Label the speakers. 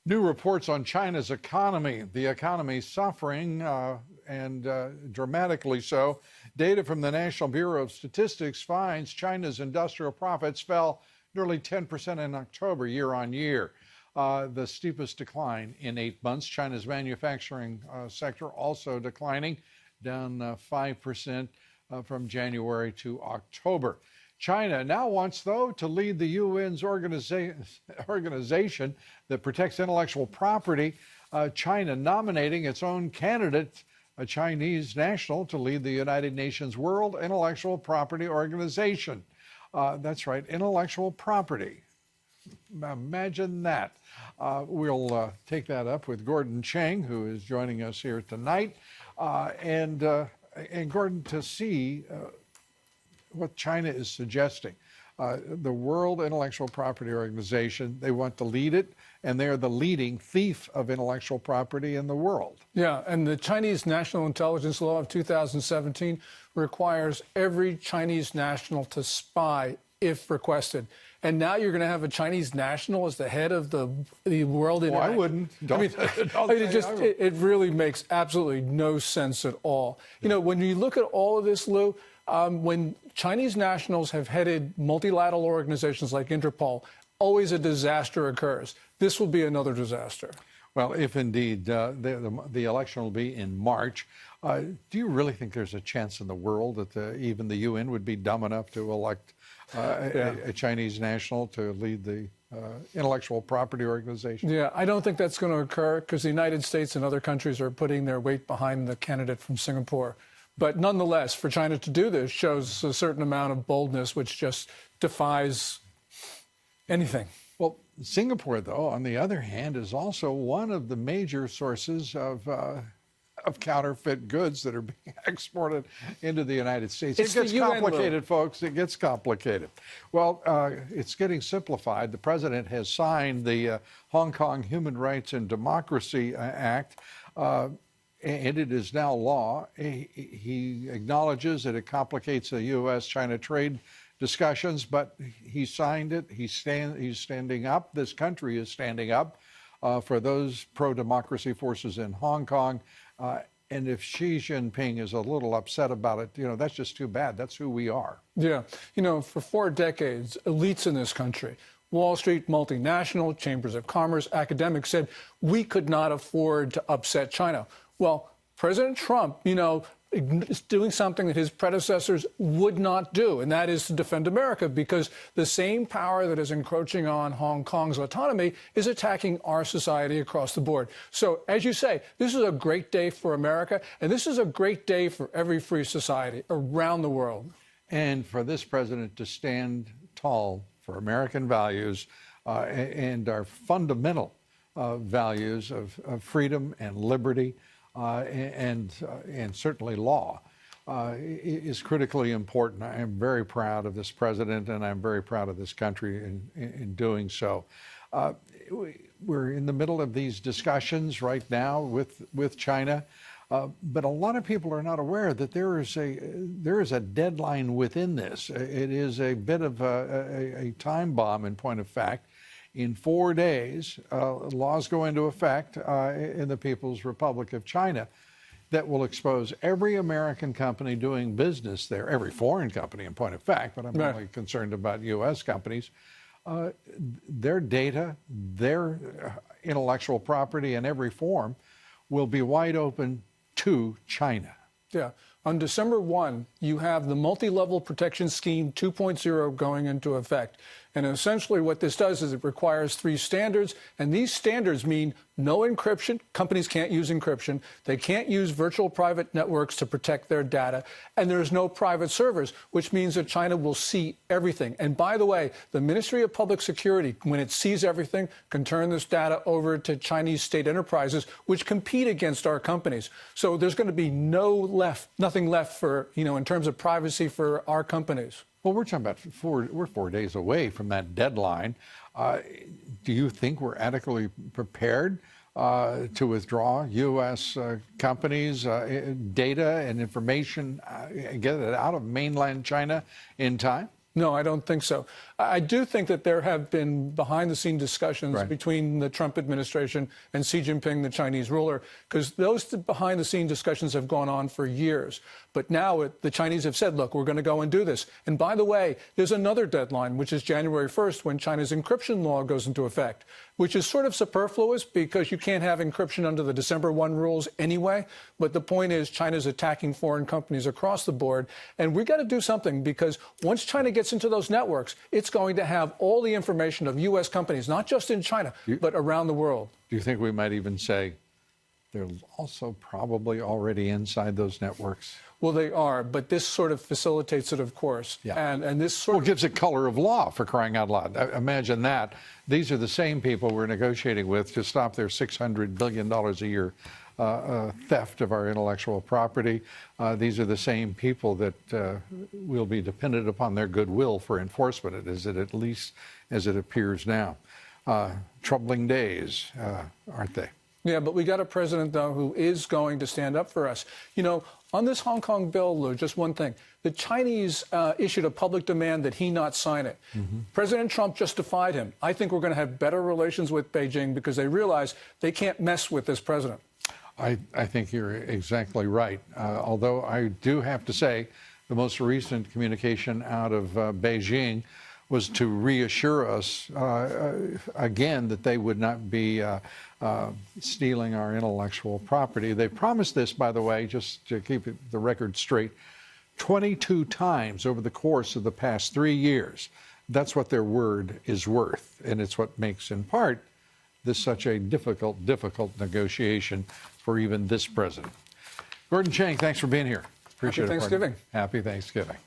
Speaker 1: New reports on China's economy. The economy suffering and dramatically so. Data from the National Bureau of Statistics finds China's industrial profits fell nearly 10% in October, year on year. The steepest decline in 8 months. China's manufacturing sector also declining, down 5% from January to October. China now wants, though, to lead the UN's organization that protects intellectual property. China nominating its own candidate, a Chinese national, to lead the United Nations World Intellectual Property Organization. That's right, intellectual property. Imagine that. We'll take that up with Gordon Chang, who is joining us here tonight. And Gordon, to see what China is suggesting. The World Intellectual Property Organization, they want to lead it, and they're the leading thief of intellectual property in the world.
Speaker 2: Yeah, and the Chinese National Intelligence Law of 2017 requires every Chinese national to spy if requested. And now you're going to have a Chinese national as the head of the world.
Speaker 1: Well, I wouldn't.
Speaker 2: It really makes absolutely no sense at all. You know, when you look at all of this, Lou, when Chinese nationals have headed multilateral organizations like Interpol, always a disaster occurs. This will be another disaster.
Speaker 1: Well, if indeed the election will be in March, do you really think there's a chance in the world that even the UN would be dumb enough to elect a Chinese national to lead the intellectual property organization?
Speaker 2: Yeah, I don't think that's going to occur because the United States and other countries are putting their weight behind the candidate from Singapore. But nonetheless, for China to do this shows a certain amount of boldness, which just defies anything.
Speaker 1: Well, Singapore, though, on the other hand, is also one of the major sources of counterfeit goods that are being exported into the United States. It gets complicated, folks. It gets complicated. Well, it's getting simplified. The president has signed the Hong Kong Human Rights and Democracy Act, and it is now law. He acknowledges that it complicates the U.S.-China trade discussions, but he signed it. He's standing up. This country is standing up for those pro-democracy forces in Hong Kong. And if Xi Jinping is a little upset about it, you know, that's just too bad. That's who we are.
Speaker 2: Yeah. You know, for 4 decades, elites in this country, Wall Street, multinational, chambers of commerce, academics said we could not afford to upset China. Well, President Trump, you know, is doing something that his predecessors would not do, and that is to defend America, because the same power that is encroaching on Hong Kong's autonomy is attacking our society across the board. So, as you say, this is a great day for America, and this is a great day for every free society around the world.
Speaker 1: And for this president to stand tall for American values and our fundamental values of freedom and liberty, and certainly law is critically important. I am very proud of this president, and I'm very proud of this country in doing so. We're in the middle of these discussions right now with China, but a lot of people are not aware that there is a deadline within this. It is a bit of a time bomb, in point of fact. In 4 days, laws go into effect in the People's Republic of China that will expose every American company doing business there, every foreign company, in point of fact, but I'm only concerned about U.S. companies. Their data, their intellectual property in every form will be wide open to China.
Speaker 2: Yeah. On December 1, you have the Multi-Level Protection Scheme 2.0 going into effect. And essentially what this does is it requires 3 standards, and these standards mean no encryption. Companies can't use encryption. They can't use virtual private networks to protect their data. And there's no private servers, which means that China will see everything. And by the way, the Ministry of Public Security, when it sees everything, can turn this data over to Chinese state enterprises, which compete against our companies. So there's going to be nothing left for, you know, in terms of privacy for our companies.
Speaker 1: Well, we're talking about we're 4 days away from that deadline. Do you think we're adequately prepared to withdraw U.S. companies' data and information, get it out of mainland China in time?
Speaker 2: No, I don't think so. I do think that there have been behind-the-scenes discussions between the Trump administration and Xi Jinping, the Chinese ruler, because those behind-the-scenes discussions have gone on for years. But now the Chinese have said, look, we're going to go and do this. And by the way, there's another deadline, which is January 1st, when China's encryption law goes into effect, which is sort of superfluous because you can't have encryption under the December 1 rules anyway. But the point is China's attacking foreign companies across the board. And we got to do something, because once China gets into those networks, it's going to have all the information of U.S. companies, not just in China, but around the world.
Speaker 1: Do you think we might even say they're also probably already inside those networks?
Speaker 2: Well, they are, but this sort of facilitates it, of course.
Speaker 1: Yeah.
Speaker 2: And this sort of
Speaker 1: gives it color of law, for crying out loud. Imagine that. These are the same people we're negotiating with to stop their $600 billion a year theft of our intellectual property. These are the same people that will be dependent upon their goodwill for enforcement, at least as it appears now. Troubling days, aren't they?
Speaker 2: Yeah, but we got a president, though, who is going to stand up for us. You know, on this Hong Kong bill, Lou, just one thing. The Chinese issued a public demand that he not sign it. President Trump justified him. I think we're going to have better relations with Beijing because they realize they can't mess with this president.
Speaker 1: I think you're exactly right. Although I do have to say the most recent communication out of Beijing was to reassure us again that they would not be stealing our intellectual property. They promised this, by the way, just to keep the record straight, 22 times over the course of the past 3 years. That's what their word is worth, and it's what makes, in part, this such a difficult negotiation for even this president. Gordon Chang, thanks for being here. Appreciate it.
Speaker 2: Happy Thanksgiving.
Speaker 1: Happy Thanksgiving.